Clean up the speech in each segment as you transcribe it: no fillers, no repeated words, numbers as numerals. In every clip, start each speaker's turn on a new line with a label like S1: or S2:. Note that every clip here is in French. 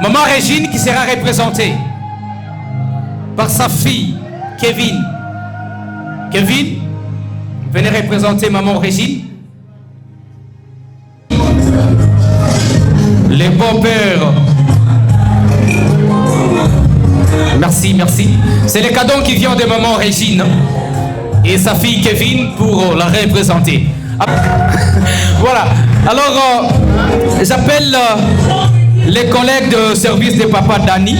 S1: Maman Régine qui sera représentée par sa fille, Kevin. Kevin, venez représenter Maman Régine. Les beaux-pères. Merci, merci. C'est le cadeau qui vient de Maman Régine et sa fille Kevin pour la représenter. Voilà. Alors, j'appelle les collègues de service de Papa Dani.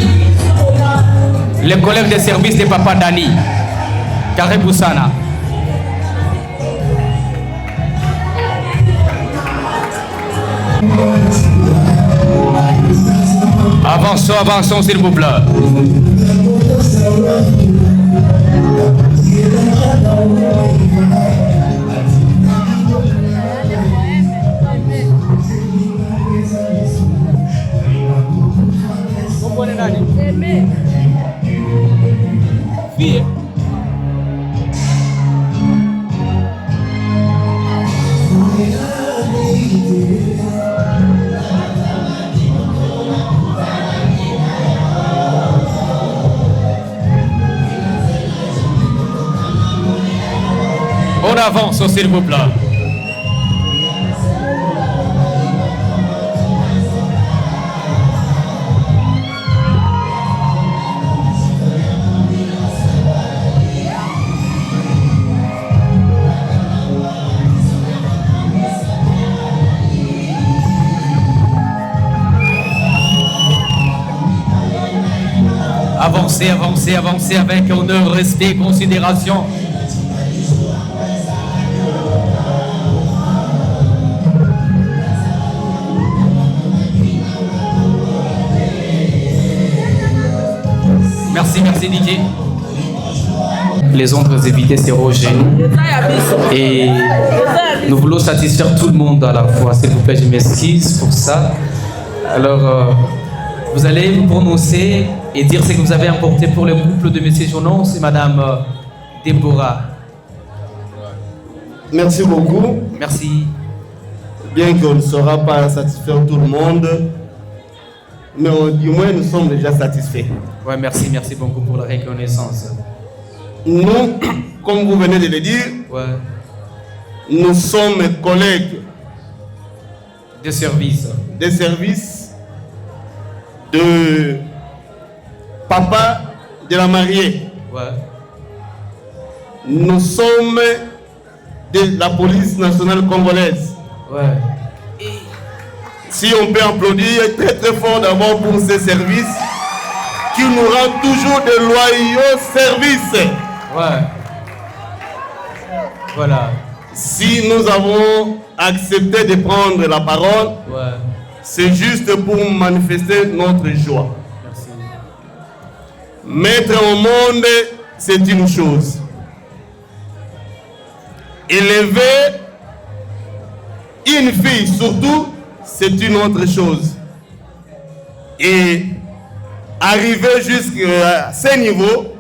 S1: Les collègues de service de Papa Dani. Carré Boussana. Avançons, avançons s'il vous plaît. On avance s'il vous plaît. Avancez, avancez, avancez avec honneur, respect, considération. Merci, merci Didier. Les autres invités c'est Roger. Et nous voulons satisfaire tout le monde à la fois. S'il vous plaît, je m'excuse pour ça. Alors, vous allez vous prononcer et dire ce que vous avez apporté pour le couple de M. Jonas et Madame Déborah.
S2: Merci beaucoup.
S1: Merci.
S2: Bien qu'on ne saura pas satisfaire tout le monde, mais du moins nous sommes déjà satisfaits.
S1: Ouais, merci, merci beaucoup pour la reconnaissance.
S2: Nous, comme vous venez de le dire,
S1: ouais,
S2: nous sommes collègues
S1: de service.
S2: Des services de papa de la mariée.
S1: Ouais.
S2: Nous sommes de la police nationale congolaise.
S1: Ouais.
S2: Si on peut applaudir très très fort d'abord pour ces services qui nous rendent toujours de loyaux services.
S1: Ouais. Voilà.
S2: Si nous avons accepté de prendre la parole,
S1: ouais,
S2: c'est juste pour manifester notre joie.
S1: Merci.
S2: Mettre au monde, c'est une chose. Élever une fille, surtout, c'est une autre chose. Et arriver jusqu'à ce niveau,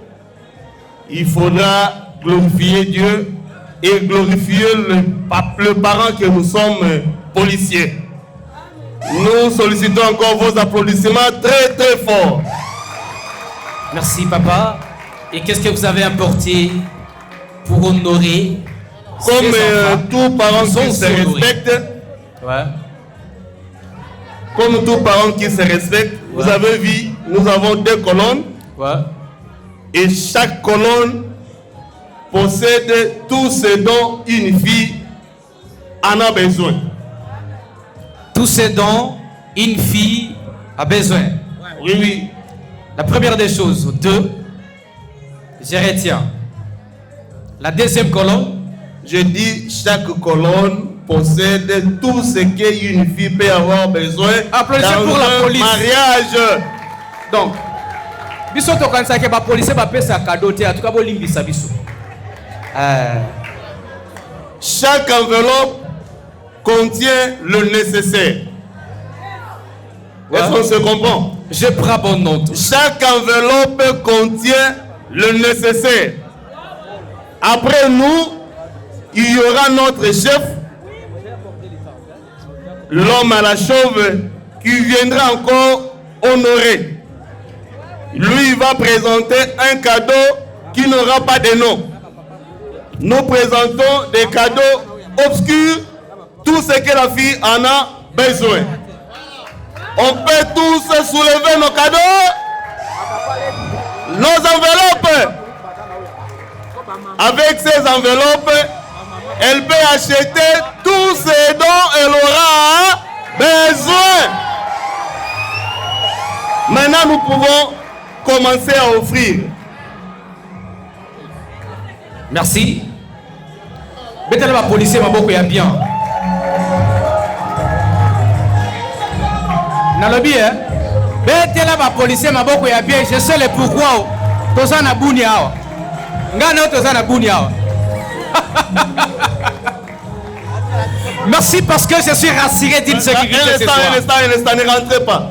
S2: il faudra glorifier Dieu et glorifier le parent que nous sommes, policiers. Nous sollicitons encore vos applaudissements très très forts.
S1: Merci papa. Et qu'est-ce que vous avez apporté pour honorer
S2: comme tout parent qui se respecte,
S1: ouais,
S2: comme tout parent qui se respecte, ouais, vous avez vu, nous avons 2 colonnes,
S1: ouais,
S2: et chaque colonne possède tout ce dont une fille en a besoin.
S1: Tout ce dont une fille a besoin.
S2: Oui, oui.
S1: La première des choses, 2, je retiens. La deuxième colonne,
S2: je dis chaque colonne possède tout ce qu'une fille peut avoir besoin.
S1: Applaudissez pour la police.
S2: Mariage.
S1: Donc, biso to kanisa ke ba police ba pesa cadeau te atuka bo limbisa biso.
S2: Chaque enveloppe contient le nécessaire. Ouais. Est-ce qu'on se comprend?
S1: Je prends bonne note.
S2: Chaque enveloppe contient le nécessaire. Après nous, il y aura notre chef, l'homme à la chauve, qui viendra encore Honoré. Lui, il va présenter un cadeau qui n'aura pas de nom. Nous présentons des cadeaux obscurs, tout ce que la fille en a besoin. On peut tous soulever nos cadeaux, nos enveloppes. Avec ces enveloppes, elle peut acheter tout ce dont elle aura besoin. Maintenant, nous pouvons commencer à offrir.
S1: Merci. Mettez la police, ma beaucoup bien. Dans le bien, mettez la police, ma beaucoup bien. Je sais le pourquoi. Tout ça n'a bounia. Merci parce que je suis rassuré d'une sécurité.
S2: Un instant, ne rentrez pas.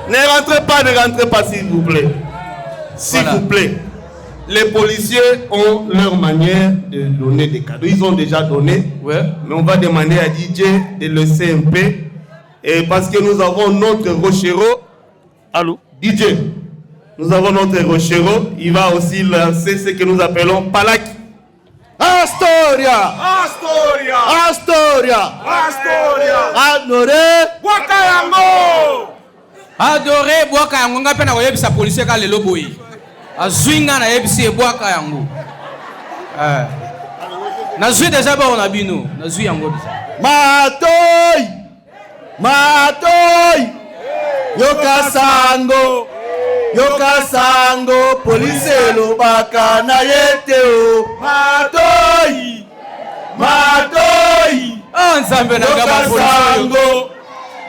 S2: Ne rentrez pas, s'il vous plaît. S'il vous plaît. Les policiers ont leur manière de donner des cadeaux. Ils ont déjà donné. Ouais. Mais on va demander à DJ de laisser un peu. Et parce que nous avons notre Rochero. Allô? DJ. Nous avons notre Rochero. Il va aussi lancer ce que nous appelons Palaki.
S3: Astoria!
S2: Astoria!
S3: Astoria!
S2: Astoria!
S3: Adoré!
S2: Wakayango!
S1: Adoré Wakayango. Nga pena koyebisa policier ka lelo boyi. Azwinga na yebisi ebwaka yango. Nazwi déjà ba on a bino. Nazwi yango bisa.
S3: Matoy! Matoy! Yokasango! Yokasango! Police lobaka na yeteo! Matoy! Matoy!
S1: Nzambe na ngaba
S3: Yokasango!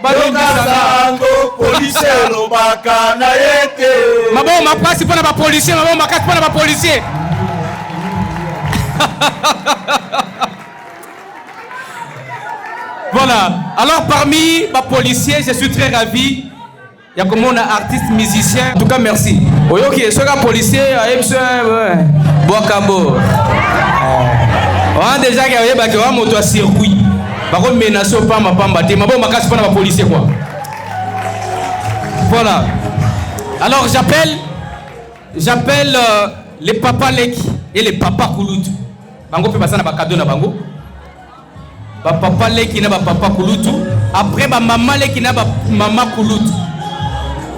S3: Yokasango! Police lobaka na yeteo!
S1: Mabo mapasi pona ba policier, mabo makati pona ba policier. Voilà. Alors parmi les policiers, je suis très ravi. Il y a comme on a artiste musicien. En tout cas, merci. Ok, ce gars policier, Boakabo. On a déjà gagné un moto à circuit. Par contre, menace pas ma pamba. Mais bon, ma casse pas la policier quoi. Voilà. Alors j'appelle les papas Leki et les papas Kouloutou. Bango peut passer na cadeau na bango. Ba papa Leki na ba papa Kouloutou. Après ba maman Leki na ba maman Kouloutou.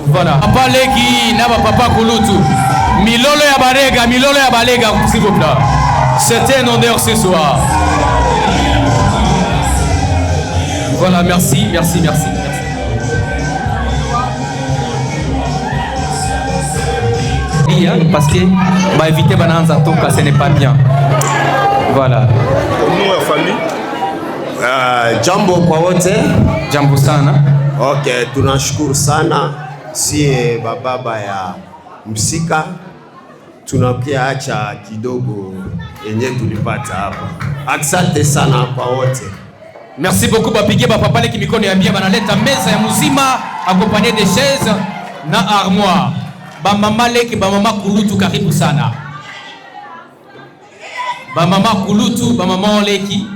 S1: Voilà. Papa Leki na ba papa Kouloutou. Milolo ya balega s'il vous plaît. C'était un honneur ce soir. Voilà, merci. Parce que bah éviter bananza toka ce n'est pas bien. Voilà.
S2: Nous la famille.
S3: Jambo kwa wote.
S1: Jambo sana.
S3: Okay, tunashukuru sana sie bababa ya msika. Tunakia acha kidogo yenye tulipata hapa. Asante sana kwa wote.
S1: Merci beaucoup bapige ba papa Leki mikono ya bien banaleta meza ya muzima accompagné des chaises na armoire. Ba mama Leki ba mama Kouloutou karibu sana. Ba mama Kouloutou ba mama Leki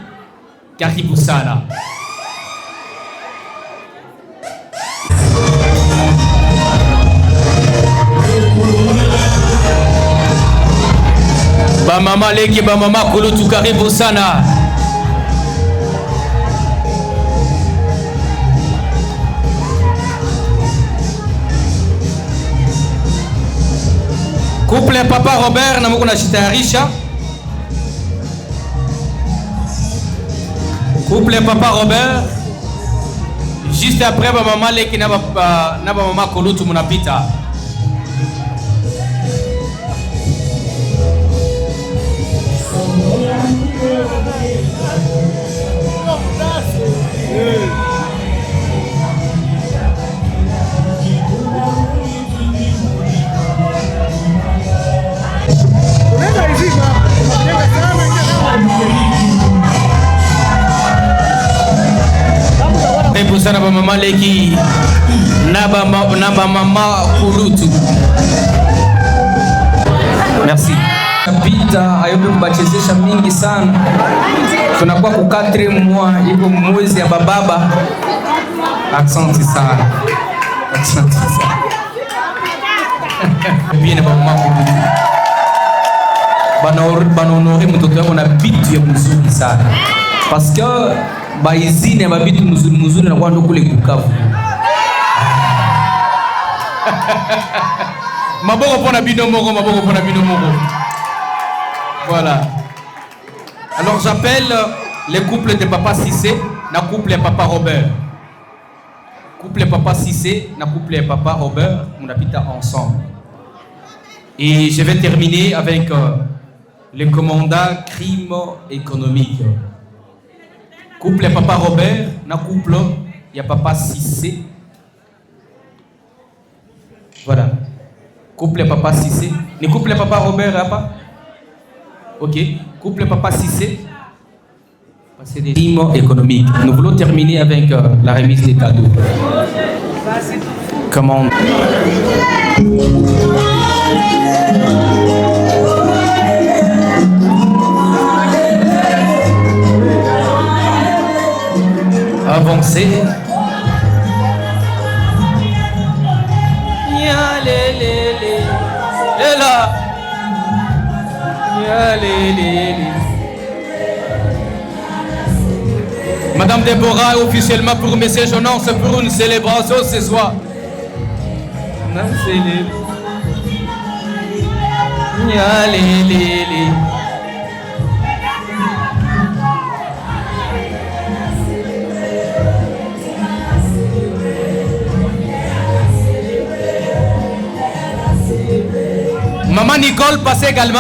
S1: karibu sana. Ba mama Leki ba mama Kouloutou karibu sana. Couple papa Robert na moko na chitarisha. Couple papa Robert. Juste après ba mama Leki na ba mama Kouloutou munapita. Pour ça, maman Leki, naba mama Kouloutou. Merci. Pita ayobe kubachezesha mingi sana. Tunakuwa ku 4 mois iko mwezi ya bababa. Asante sana. bien na maman banahonorer mtoto yangu na bitu ya mzuri sana parce que baizine ba bitu mzuri na kwando kule Bukavu. Maboko pona bino moko, maboko pona bino moko. Voilà. Alors j'appelle les couples de Papa Cissé na couple Papa Robert. Couple Papa Cissé na couple Papa Robert, on habite ensemble. Et je vais terminer avec le commandant crime économique. Couple Papa Robert na couple ya Papa Cissé. Voilà. Couple Papa Cissé. Ni couple Papa Robert là-bas? Ok. Couple Papa Cissé. C'est des crimes économiques. Nous voulons terminer avec la remise des cadeaux. Comment? Avancer. Madame Déborah est officiellement pour M. Jonas pour une célébration ce soir. Maman Nicole passe également.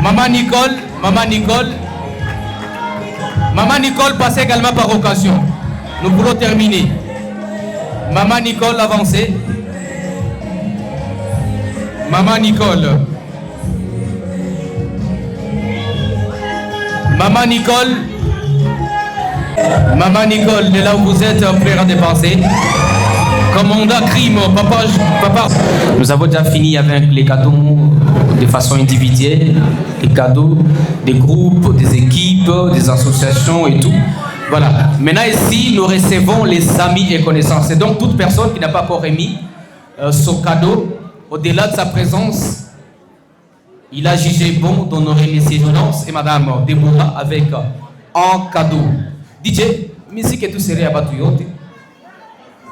S1: Maman Nicole passe également par occasion. Nous voulons terminer. Maman Nicole avancez. Maman Nicole. Maman Nicole, de là où vous êtes, prêt à dépenser. Commandant crime, papa. Nous avons déjà fini avec les cadeaux de façon individuelle, les cadeaux des groupes, des équipes, des associations et tout. Voilà. Maintenant ici, nous recevons les amis et connaissances. Et donc toute personne qui n'a pas encore émis son cadeau, au-delà de sa présence, il a jugé bon d'honorer M. Jonas et Madame Déborah avec un cadeau. DJ, musique et tout serait à Batuyote.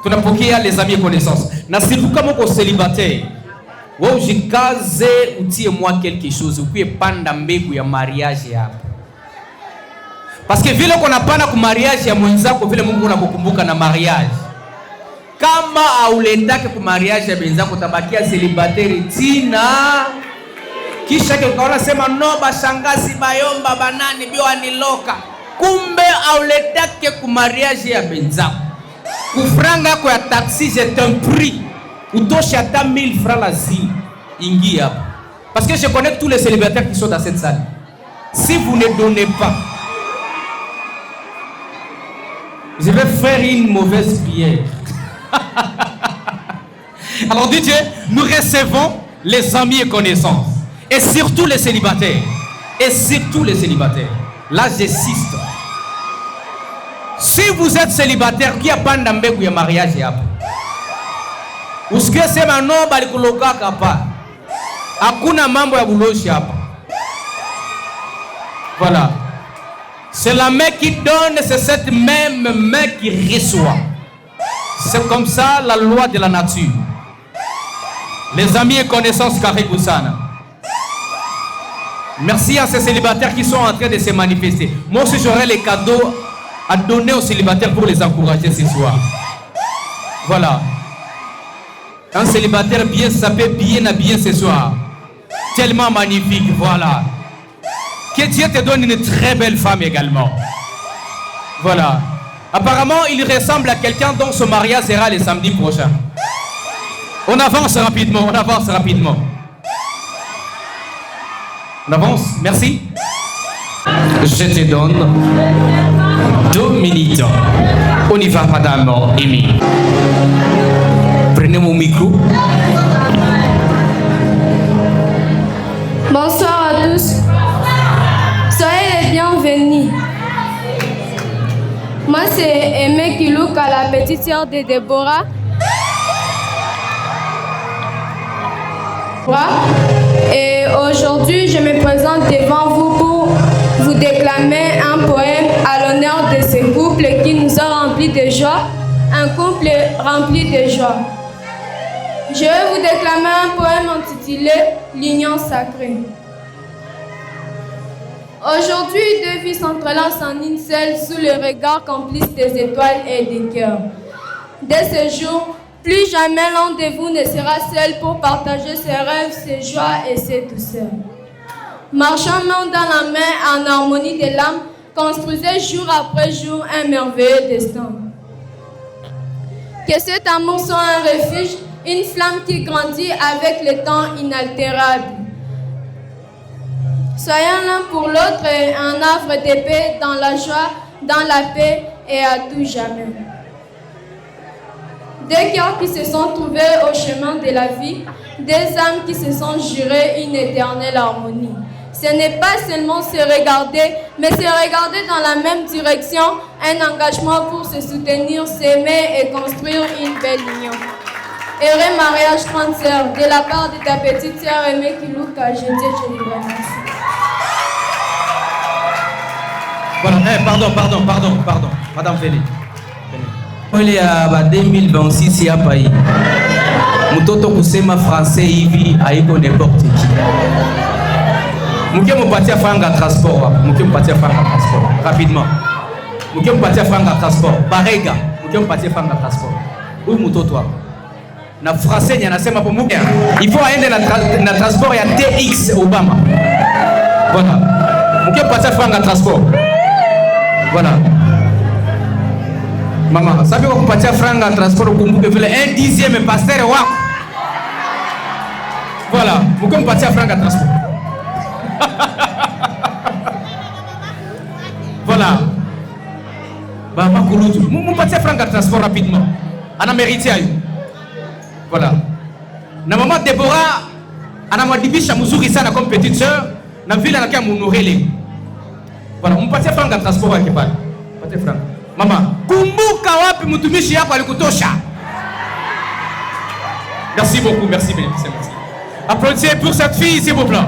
S1: Tunapokea les amis et connaissances. Na siku kama uko célibataire, wewe ujikaze utie moi quelque chose, ukuye panda mbegu ya mariage hapa. Parce que vile uko napanda ku mariage ya mwenzako vile Mungu anakukumbuka na mariage. Kama auletake ku mariage ya mwenzako utabakia célibataire tina. Kisha ukaona sema no bashangazi bayomba banani bio aniloka. Kumbe auletake ku mariage ya mwenzako. Kufranga yako ya taxi, c'est un prix. Utoshi ata 1000 francs la zine. Ingi hapa. Parce que je connais tous les célibataires qui sont dans cette salle. Si vous ne donnez pas, je vais faire une mauvaise prière. Alors DJ, nous recevons les amis et connaissances. Et surtout les célibataires. Là, j'insiste. Si vous êtes célibataire, qui a pas d'ambegu ya mariage hapa? Usikie sema no bali kuloka hapa. Hakuna mambo ya buloshi hapa. Voilà. C'est la main qui donne, c'est cette même main qui reçoit. C'est comme ça la loi de la nature. Les amis et connaissances Karibu sana. Merci à ces célibataires qui sont en train de se manifester. Moi aussi j'aurai les cadeaux à donner aux célibataires pour les encourager ce soir. Voilà. Un célibataire bien sapé, bien habillé ce soir. Tellement magnifique, voilà. Que Dieu te donne une très belle femme également. Voilà. Apparemment, il ressemble à quelqu'un dont son mariage sera le samedi prochain. On avance rapidement, On avance, merci. Je te donne 2 minutes. On y va, madame Amy. Prenez mon micro.
S4: Bonsoir à tous. Soyez les bienvenus. Moi, c'est Aimé Kilouka, la petite sœur de Déborah. Et aujourd'hui, je me présente devant vous pour vous déclamer un poème à l'honneur de ce couple qui nous a remplis de joie, un couple rempli de joie. Je vais vous déclamer un poème intitulé « L'union sacrée ». Aujourd'hui, deux vies s'entrelacent en une seule sous le regard complice des étoiles et des cœurs. Dès ce jour, plus jamais l'un de vous ne sera seul pour partager ses rêves, ses joies et ses douceurs. Marchant main dans la main en harmonie de l'âme, construisez jour après jour un merveilleux destin. Que cet amour soit un refuge, une flamme qui grandit avec le temps inaltérable. Soyons l'un pour l'autre un havre de paix dans la joie, dans la paix et à tout jamais. Deux cœurs qui se sont trouvés au chemin de la vie, des âmes qui se sont jurées une éternelle harmonie. Ce n'est pas seulement se regarder, mais se regarder dans la même direction, un engagement pour se soutenir, s'aimer et construire une belle union. Heureux mariage, grande sœur, de la part de ta petite sœur aimée Kilouka, je vous remercie.
S1: Voilà, pardon, Madame Félix. Il y a 2026 il y a pas eu. Mutoto kusema français hivi haiko n'importe qui. Muke mupatia franga transport, rapidement. Muke mupatia franga transport, barega, muke mupatia franga transport. Huyu mutoto hapo. Na français ni anasema pour muke. Il faut aende na transport ya TX Obama. Voilà. Muke mupatia franga transport. Voilà. Maman, sabi kwa kupatia franga transport ukumbuke vile 1/10 pasteur wako. Voilà, muke mupatia franga transport. Voilà. Baba Kulutu, mupatia franga transport rapidement. Ana mérité ayo. Voilà. Na maman Deborah anamwadibisha mzuri sana comme petite sœur na vile anakia munorele. Voilà, mupatia franga transport yake pale. Patia franga. Mama, kumbuka wapi mtumishi yako alikutosha. Merci beaucoup, merci. Applaudissez pour cette fille, s'il vous plaît.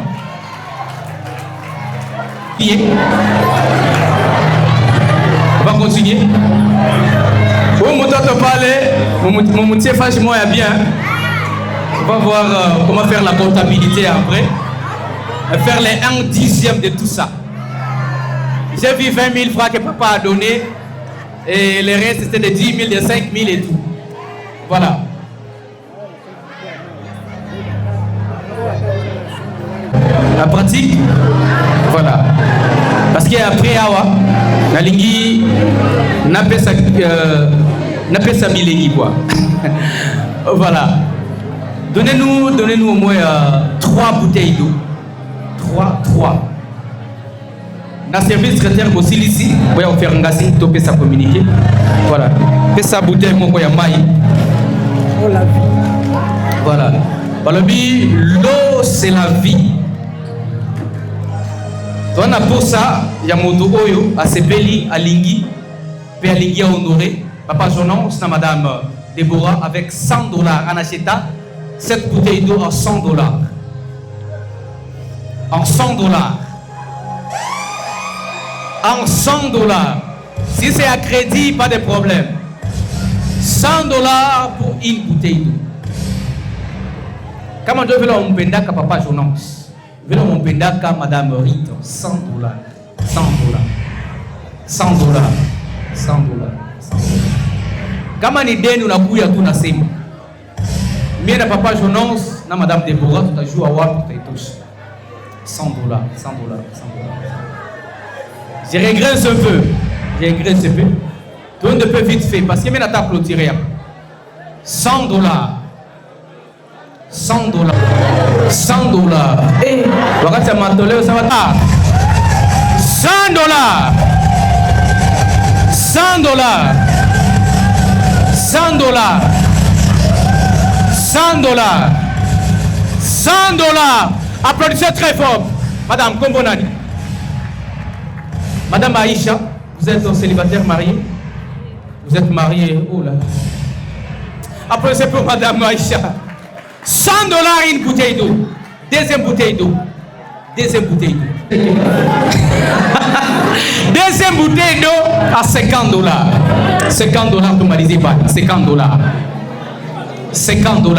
S1: On va continuer. Au mototo parler, mon moutier franchement est bien. On va voir comment faire la comptabilité après. Et faire les 1/10 de tout ça. J'ai vu 20 000 francs que papa a donné. Et le reste c'était de 10 000, de 5 000 et tout. Voilà. La pratique, voilà. Parce qu'après Awa, la lingi n'a pas sa milengi quoi. Voilà. Donnez-nous au moins 3 bouteilles d'eau. 3. Dans le service secrétaire aussi ici, on va faire un gassin pour ça communiquer. Voilà. Et sa bouteille, mon coin maï. Voilà. L'eau, c'est la vie. Donc, pour ça, il y a mon oyo, à Sepeli, à Lingui, puis à Lingui à Honoré. Papa Jonon, c'est Madame Déborah, avec $100 en acheta, cette bouteille d'eau à $100. En $100. En $100. Si c'est à crédit, pas de problème. $100 pour une bouteille d'eau. Comment je veux l'ompendaka papa Jonas? Je veux l'ompendaka madame Rito. $100. Kama ni deni unakuya tu nasema. Mimi na papa Jonas na madame Deborah tutajua wapi tutaitosha. $100. Je regrette un peu. Tout le monde peut vite faire parce que maintenant t'as clôturé. $100. $100. Eh, wakati matoleo ça va pas. $100. Applaudissez très fort. Madame Kombonani. Madame Aïcha, vous êtes célibataire marié? Vous êtes marié? Oh là. Applaudissez pour Madame Aïcha. $100 une bouteille d'eau. Deuxième bouteille d'eau. Deuxième bouteille d'eau. Deuxième bouteille d'eau à $50. $50, normalisez pas. $50. $50.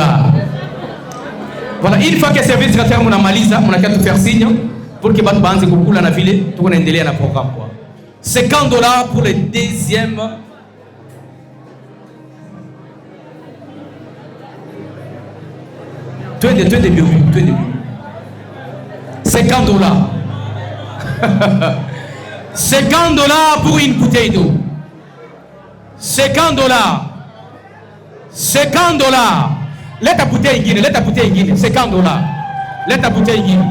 S1: Voilà, une fois que le service traiteur mon malisa, on a qu'à tout faire signe pour que Batou Banze Koukou la ville, tout on a un délai à programme quoi. $50 pour le deuxième. Tu es début. $50. $50 pour une bouteille d'eau. $50. Let ta bouteille guine, $50. Let ta bouteille guine.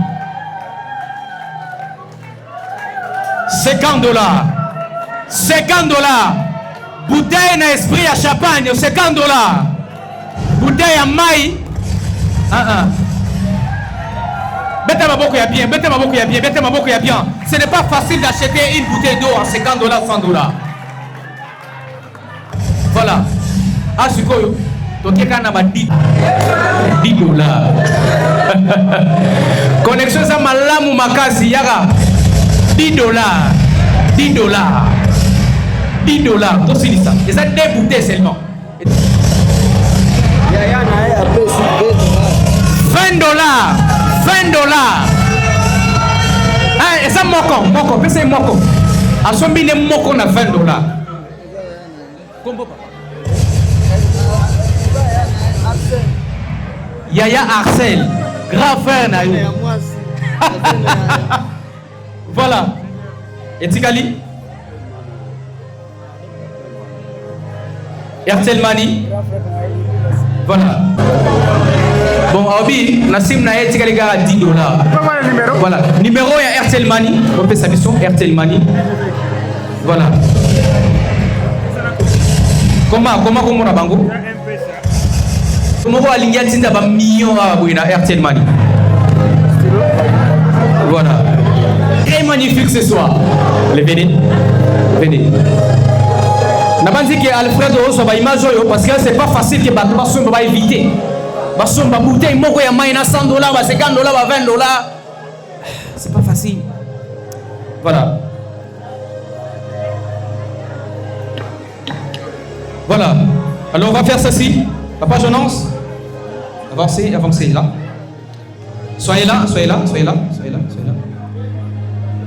S1: $50. Bouteille na esprit à champagne, $50. Bouteille à maï. Mettez ma boque bien. Ce n'est pas facile d'acheter une bouteille d'eau à $50, $100. Voilà. Ah, c'est quoi? Donc, il y a $10. Connexion, ça m'a l'âme ou ma case, il y a $10. $10. Donc, c'est ça. Et ça, 2 bouteilles seulement. $20. Ah, et ça, moko. Pese moko. A son bine moko na $20. Combo papa. Yaya Arcel, grand frère na yo. Voilà. Et Tikali? Airtel Money. Voilà. Bon, Obi, Nassim na Tikali gars à $10. Voilà. Numéro ya Airtel Money. On peut sa mission Airtel Money. Voilà. Comment on a bango? Comment on a l'ingénieur tinda ba million à Bouina Airtel Money. Voilà. Très magnifique ce soir. Venez. N'a pas dit que Alfredo soit image parce que c'est pas facile que Batou va éviter. Batou va bouteille moko ya maïna $100, $50, $20. C'est pas facile. Voilà. Alors on va faire ceci. Papa Jonas, avancez là. Soyez là.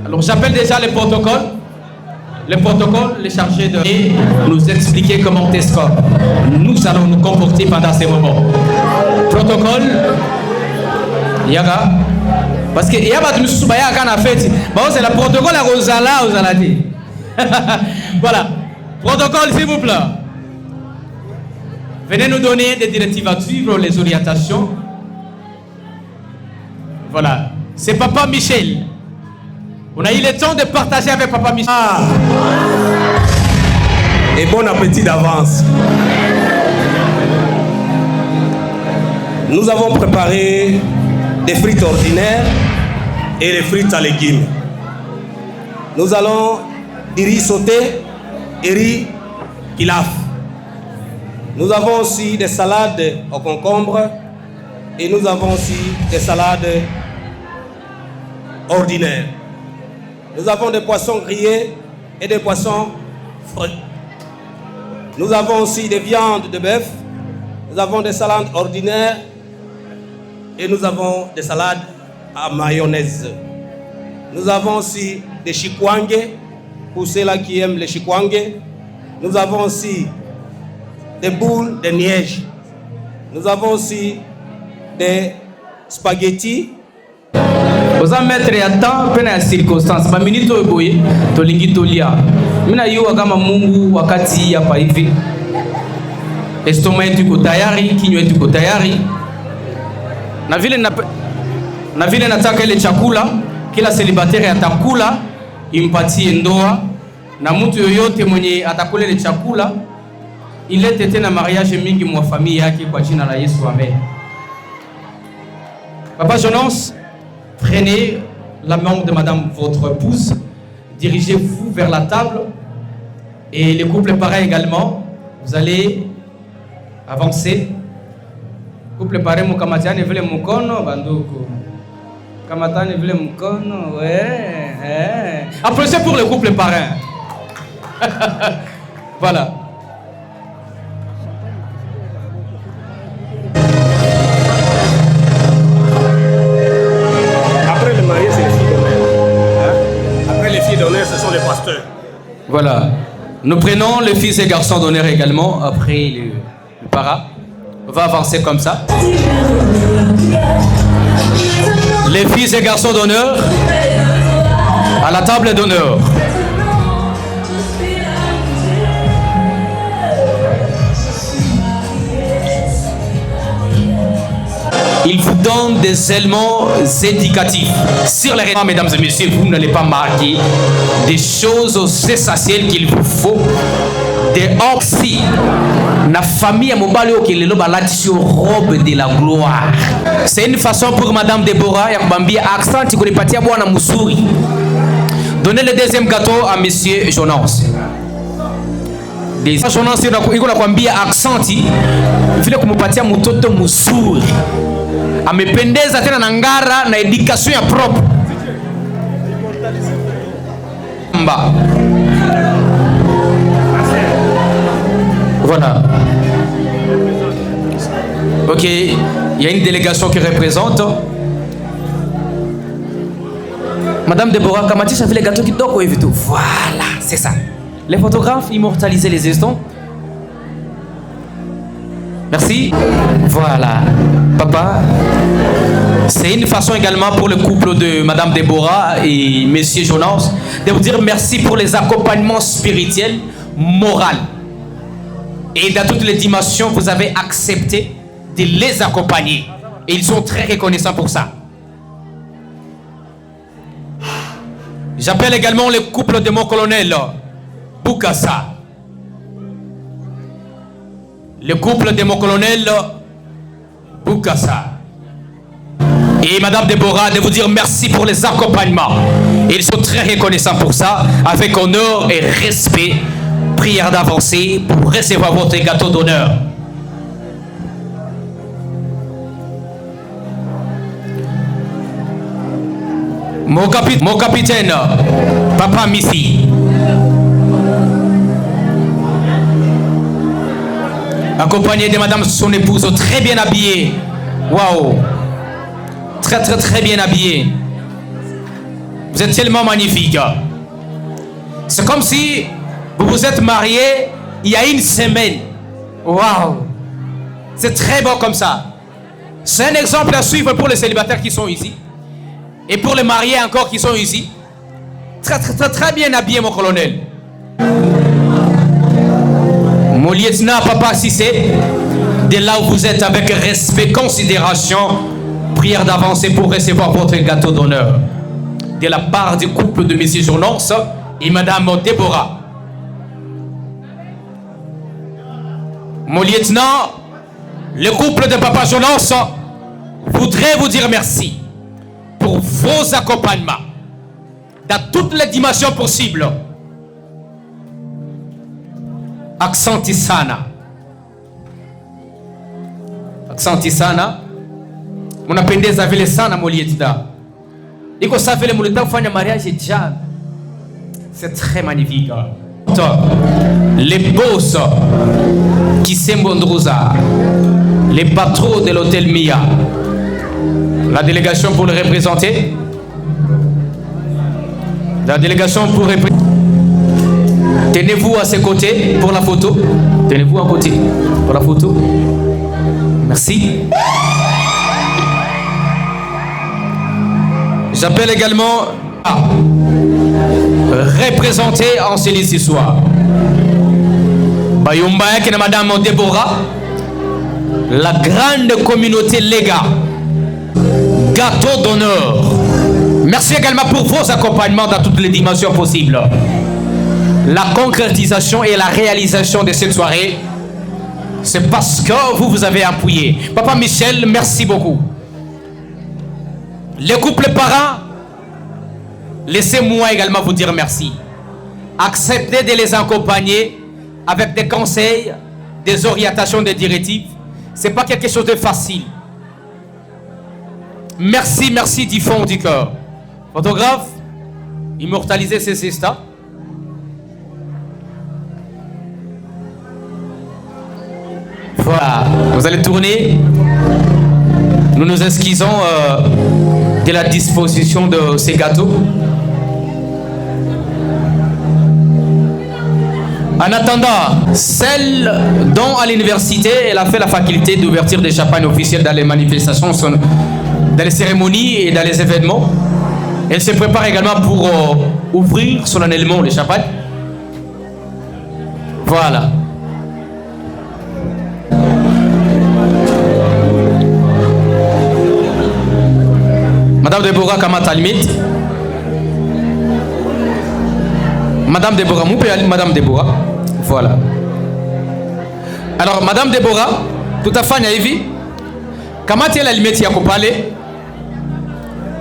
S1: Alors j'appelle déjà le protocole. Le protocole est chargé de nous expliquer comment Tesco nous allons nous comporter pendant ces moments. Protocole, Yaga. Parce que Yaga nous sommes à fait. C'est le protocole à Rosala. Voilà. Protocole, s'il vous plaît. Venez nous donner des directives à suivre, les orientations. Voilà. C'est Papa Michel. On a eu le temps de partager avec Papa Michel.
S3: Et bon appétit d'avance. Nous avons préparé des frites ordinaires et des frites à légumes. Nous allons du riz sauté et riz pilaf. Nous avons aussi des salades au concombre et nous avons aussi des salades ordinaires. Nous avons des poissons grillés et des poissons frits. Nous avons aussi des viandes de bœuf. Nous avons des salades ordinaires et nous avons des salades à mayonnaise. Nous avons aussi des chikwangue pour ceux-là qui aiment les chikwangue. Nous avons aussi des boules de neige. Nous avons aussi des spaghettis.
S1: Vous allez mettre à temps, peine à circonstance. Ma minute au boye, to lingi to lia. Mina yu agama mungu wakati hapa hivi. Estoma yetu iko tayari, kinywa yetu iko tayari. Na vile nataka ile chakula, kila célibataire atakula, impatie ndoa. Na mtu yoyote mwenye atakula ile chakula, ilete tena mariage mingi mwa familia yake kwa jina la Yesu, amen. Papa Jonas, prenez la main de madame votre épouse, dirigez-vous vers la table et le couple pareil également, vous allez avancer. Couple couple parrain mukamatani vile mkono banduku. Kamatani vile mkono, ouais. Applaudissez pour le couple parrain. Voilà.
S3: Après le marié, c'est les filles d'honneur. Après les filles d'honneur, ce sont les pasteurs.
S1: Voilà. Nous prenons les fils et garçons d'honneur également. Après le para. On va avancer comme ça. Les fils et garçons d'honneur à la table d'honneur. Il vous donne des éléments éducatifs sur les réunions, mesdames et messieurs. Vous n'allez pas marquer des choses essentielles qu'il vous faut. Des oxy. La famille à Mobali qui est la robe de la gloire. C'est une façon pour Madame Déborah et Bambi accent qui connaît pas à Moussouri. Donnez le deuxième gâteau à Monsieur Jonas. Jonas il a kwambia accent vile kumupatia mtoto mzuri. Amependeza tena na ngara na education ya propre. Mba. Voilà. Ok, il y a une délégation qui représente. Madame Déborah Kamati, ça fait les gâteaux qui dorment et tout. Voilà, c'est ça. Les photographes immortalisaient les instants. Merci. Voilà. Papa, c'est une façon également pour le couple de Madame Déborah et Monsieur Jonas de vous dire merci pour les accompagnements spirituels, moraux. Et dans toutes les dimensions, vous avez accepté de les accompagner. Et ils sont très reconnaissants pour ça. J'appelle également le couple de mon colonel, Bukasa. Le couple de mon colonel, Bukasa. Et Madame Déborah, de vous dire merci pour les accompagnements. Et ils sont très reconnaissants pour ça, avec honneur et respect. Prière d'avancer pour recevoir votre gâteau d'honneur. Mon capitaine, Papa Missy. Accompagné de Madame son épouse, très bien habillée. Waouh! Très bien habillée. Vous êtes tellement magnifique. C'est comme si vous vous êtes mariés il y a une semaine. Waouh! C'est très beau comme ça. C'est un exemple à suivre pour les célibataires qui sont ici. Et pour les mariés encore qui sont ici. Très bien habillé, mon colonel. Mon lieutenant Papa Cissé, de là où vous êtes, avec respect, considération, prière d'avancer pour recevoir votre gâteau d'honneur. De la part du couple de M. Jonas et Madame Déborah. Mon lieutenant, le couple de Papa Jonas voudrait vous dire merci pour vos accompagnements dans toutes les dimensions possibles. Accenti sana. Accenti sana. Munapendeza vile sana mon lieutenant. Iko sa vile mulitaka kufanya mariage jana. C'est très magnifique. Les boss qui s'embondrosa, les patrons de l'hôtel Mia, la délégation pour le représenter. La délégation pour représenter. Tenez-vous à ses côtés pour la photo. Tenez-vous à côté pour la photo. Merci. J'appelle également représenté en ce soir. Bayumba et Madame Déborah, la grande communauté Lega, gâteau d'honneur. Merci également pour vos accompagnements dans toutes les dimensions possibles. La concrétisation et la réalisation de cette soirée, c'est parce que vous avez appuyé. Papa Michel, merci beaucoup. Les couples parents, laissez-moi également vous dire merci. Acceptez de les accompagner avec des conseils, des orientations, des directives. Ce n'est pas quelque chose de facile. Merci, merci du fond du cœur. Photographe, immortalisez ces instants. Voilà, vous allez tourner. Nous nous excusons de la disposition de ces gâteaux. En attendant, celle dont à l'université, elle a fait la faculté d'ouverture des champagnes officielles dans les manifestations, dans les cérémonies et dans les événements. Elle se prépare également pour ouvrir solennellement les champagnes. Voilà. Madame Deborah Kamata limite. Madame Deborah, Madame Deborah. Voilà. Alors, Madame Deborah, tout à fait, Naïvi, comment est la limite qui a coupé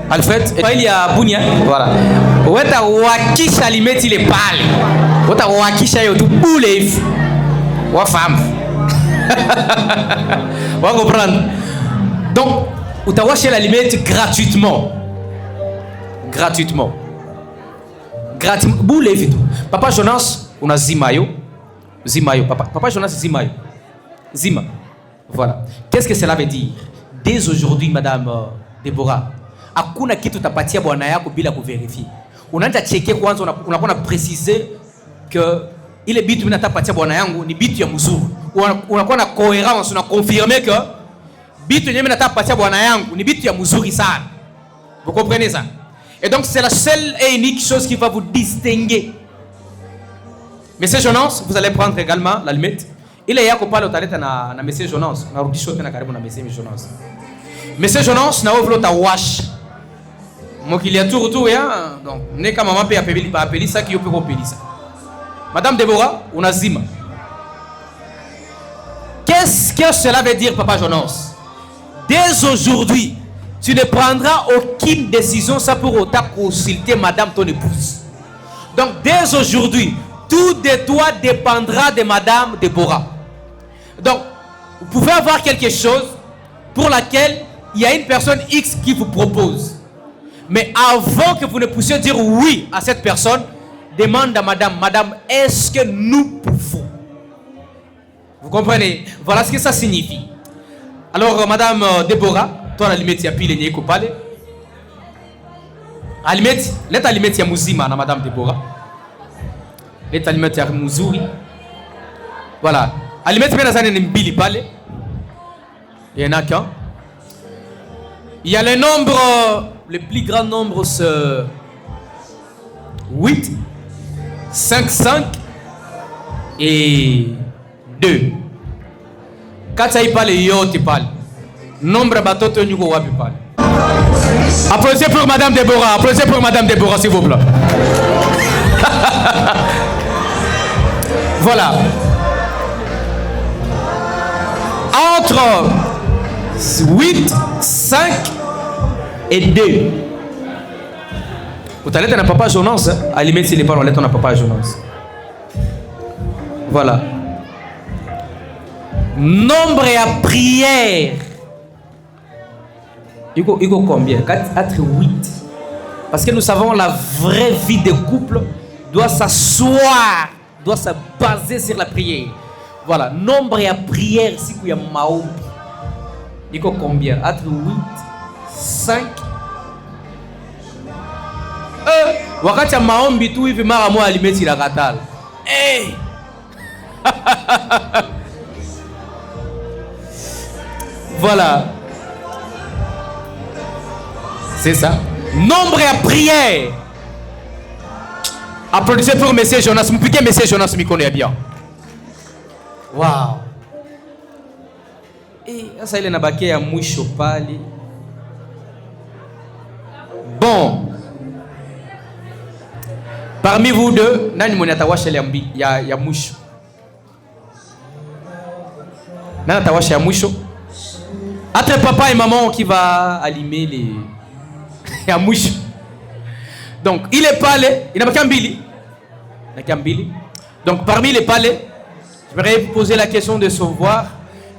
S1: Alfred, il y a Bounia. Voilà. Ouais, t'as wakisha limite il est pâle. Ouais, t'as wakisha yo tout boule. Ouais, femme. On va comprendre. Donc, ou t'as waché la limite gratuitement. Gratuitement. Gratuitement. Boule vite. Papa Jonas, on a Zimayo. Zimayo. Papa Jonas, Zimayo. Zima. Voilà. Qu'est-ce que cela veut dire? Dès aujourd'hui, Madame Deborah, hakuna kitu tapatia bwana yako bila kuverifier. Unaanza checker kwanza, unakuwa préciser que ile bitu mimi natapatia bwana yangu ni bitu ya mzuri. Unakuwa na cohérence, una confirmer que bitu yenyewe natapatia bwana yangu ni bitu ya mzuri sana. Vous comprenez ça? Et donc c'est la seule et unique chose qui va vous distinguer. Monsieur Jonas, vous allez prendre également la limite. Il est yako pale utaleta na Monsieur Jonas. Na rudisho tena karibu na Monsieur Jonas. Monsieur Jonas na ovlo ta wash. Mokili ya tour ya donc ne kama mama pe apeli ba apeli ça qui peut appeler ça. Madame Deborah, unazima. Qu'est-ce que cela veut dire, Papa Jonas? Dès aujourd'hui, tu ne prendras aucune décision sans pour autant consulter Madame ton épouse. Donc dès aujourd'hui, tout de toi dépendra de Madame Deborah. Donc, vous pouvez avoir quelque chose pour laquelle il y a une personne X qui vous propose. Mais avant que vous ne puissiez dire oui à cette personne, demande à Madame, Madame, est-ce que nous pouvons? Vous comprenez? Voilà ce que ça signifie. Alors, Madame Deborah, toi, la limite, il y a pile et coupable. À la limite, l'État limite, il y a Mouzima, Madame Deborah. L'État limite, il y a Mouzouri. Voilà. À la limite, il y en a qu'un. Il y a le nombre, le plus grand nombre, c'est 8, 5, 5 et 2. Quand tu parles, tu parles. Nombre de bateaux, tu parles. Applaudissez pour Madame Deborah. Applaudissez pour Madame Deborah, s'il vous plaît. Voilà. Entre 8, 5 et 2. Vous allez dans Papa Jonas. À la limite, s'il n'est pas dans on a Papa Jonas. Voilà. Nombre à prière. Il faut combien? 4, 8. Parce que nous savons la vraie vie de couple doit s'asseoir, doit se baser sur la prière. Voilà. Nombre à prière, si il y a Mahom. Il faut combien? 4, 8, 5. Wakati ya maombi tu hivi mara moja alimeti la katala. Hey! Voilà. C'est ça. Nombre à prière. Applaudissez pour Monsieur Jonas. Vous piquez Monsieur Jonas, me connaît bien. Wow. Et ça il est nabaké à mwisho pali. Bon. Parmi vous deux, nani mwenye atawasha ya mwisho? Nani atawasha ya mwisho? Entre papa et maman qui va allumer les ya mwisho. Donc, il est palais, il n'a pas qu'un Billy. Donc, parmi les palais, je voudrais vous poser la question de savoir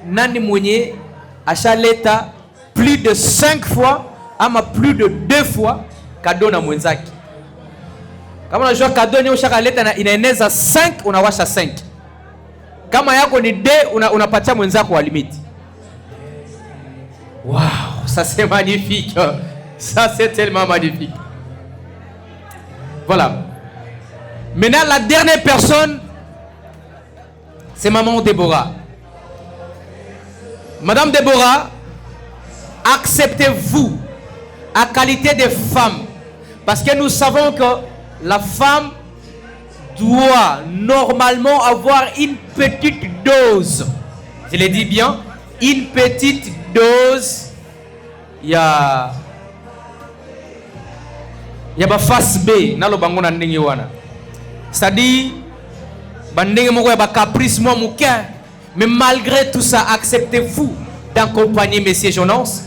S1: nani mwenye achaleta plus de 5 fois ama plus de 2 fois cadeau na mwenzaki. Kama unajua cadeau ni ushaka leta inaeneza 5 unawasha 5. Kama yako ni D unapatia mwenzako wa limiti. Wow, ça c'est magnifique. Ça c'est tellement magnifique. Voilà. Maintenant la dernière personne c'est maman Déborah. Madame Déborah, acceptez-vous à qualité de femme, parce que nous savons que la femme doit normalement avoir une petite dose. Je le dis bien, une petite dose. Il y a ma face B, nalo bango na ndenge wana. C'est-à-dire bandenge moko ya ba caprice moi mon cœur. Mais malgré tout ça, acceptez-vous d'accompagner Monsieur Jonas?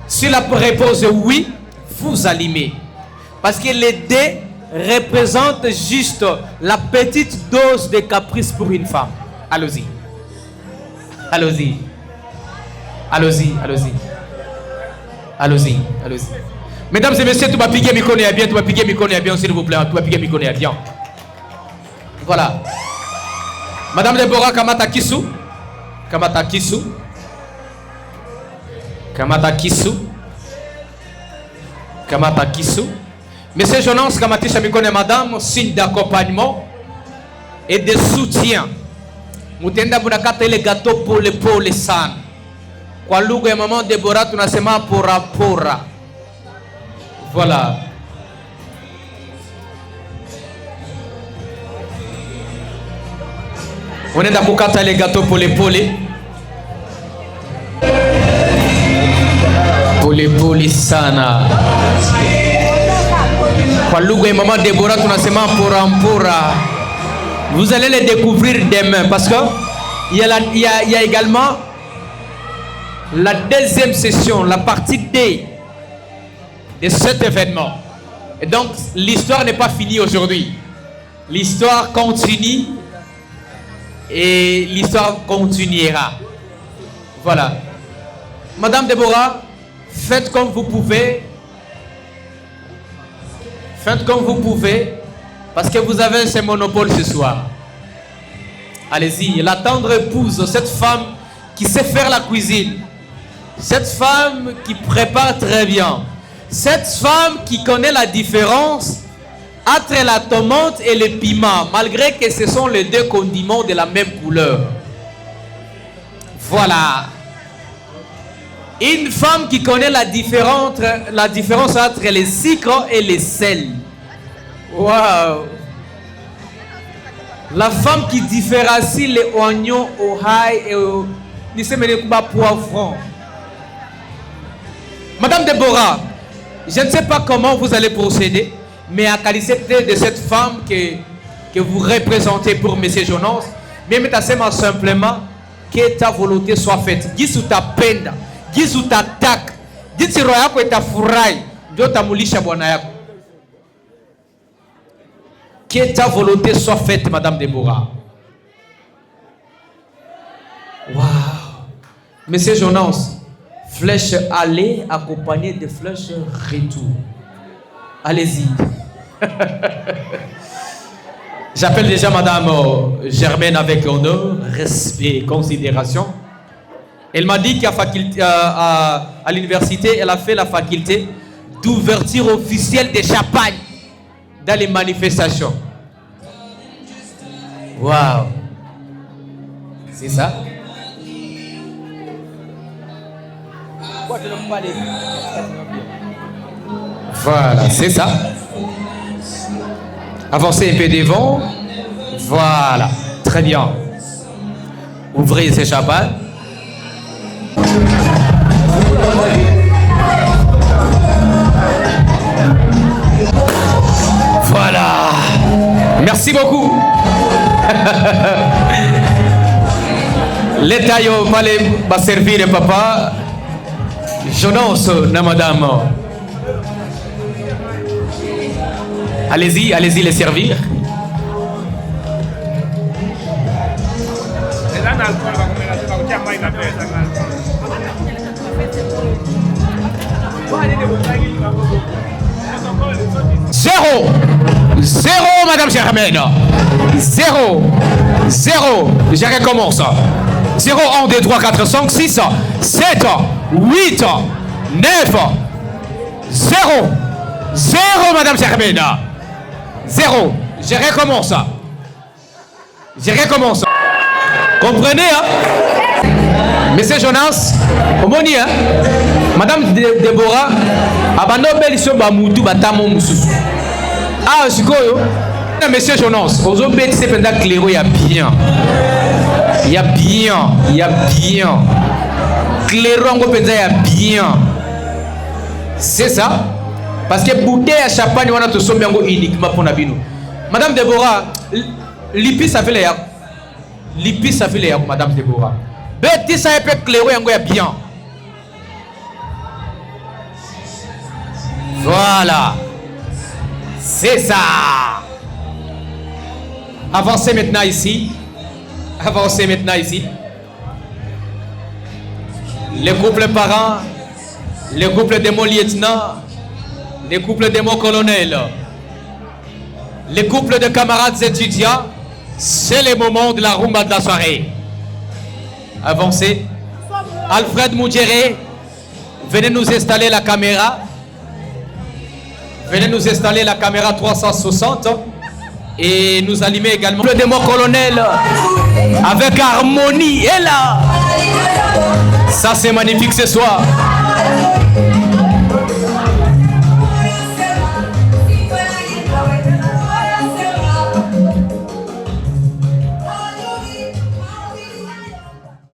S1: Si la réponse est oui, vous allumez. Parce que les dés représentent juste la petite dose de caprice pour une femme. Allons-y. Allons-y. Allons-y. Allons-y. Allons-y. Allons-y. Mesdames et messieurs, tu vas piquer mi connaît bien, tu vas piquer mi connaît bien, s'il vous plaît. Tu vas piquer mi connaît bien. Voilà. Madame Déborah Kamata Kisu. Kamata Kisu. Kamata Kisu. Kamata Kisu. Monsieur Jonas Kamatisha Mikone madame, signe d'accompagnement et de soutien. Mutenda bunakata ile gâteau pole sana. Kwa lugha ya maman Déborah tunasema pora. Voilà. On est dans kukata les gâteaux pole. Pole sana. Kwa lugha ya maman Déborah tunasema pora. Vous allez les découvrir demain parce que il y a également la deuxième session, la partie D de cet événement. Et donc l'histoire n'est pas finie aujourd'hui. L'histoire continue et l'histoire continuera. Voilà. Madame Déborah, faites comme vous pouvez. Faites comme vous pouvez, parce que vous avez ce monopole ce soir. Allez-y, la tendre épouse, cette femme qui sait faire la cuisine, cette femme qui prépare très bien, cette femme qui connaît la différence entre la tomate et le piment, malgré que ce sont les deux condiments de la même couleur. Voilà. Une femme qui connaît la différence entre les sucres et les sels. Waouh! La femme qui différencie les oignons au ail et au poivron. Madame Déborah, je ne sais pas comment vous allez procéder, mais à qualité de cette femme que vous représentez pour M. Jonas, mais mettez-moi simplement que ta volonté soit faite. Dis ta peine. Gizu tatak, jinsi roho yako itafurahi, ndio tamulisha bwana yako. Que ta volonté soit faite, Madame Déborah. Wow. Monsieur Jonas, flèche aller accompagnée de flèches retour. Allez-y. J'appelle déjà Madame Germaine avec honneur, respect et considération. Elle m'a dit qu'à l'université, elle a fait la faculté d'ouverture officielle des champagnes dans les manifestations. Waouh! C'est ça? Voilà, c'est ça. Avancez un peu devant. Voilà, très bien. Ouvrez ces champagnes. Voilà. Merci beaucoup. L'État va servir papa. Jonas, na madame. Allez-y les servir. Zéro, Madame Germaine. 0, 0. Je recommence. 0, 1, 2, 3, 4, 5, 6, 7, 8, 9, 0. 0, Madame Germaine. 0. Je recommence. Comprenez, hein? Monsieur Jonas, Omoni, hein? Madame Déborah, Abanobel Sobamoutou Batamo Moussou. Ah, Sikoyo. Monsieur Jonas, aux autres bêtes, c'est pendant clairo, il y a bien. Clairo, il y a bien. C'est ça? Parce que bouteille à champagne, on a tout sommet uniquement pour Nabino. Madame Déborah, l'épice a fait les yacs. Madame Déborah. Bêtis, ça est clair, il y a bien. Voilà. C'est ça. Avancez maintenant ici. Les couples parents, les couples de mon lieutenant, les couples de mon colonel, les couples de camarades étudiants, c'est le moment de la rumba de la soirée. Avancez. Alfred Moudjéré, venez nous installer la caméra. Venez nous installer la caméra 360 et nous allumer également le démon colonel avec harmonie. Et là, ça c'est magnifique ce soir.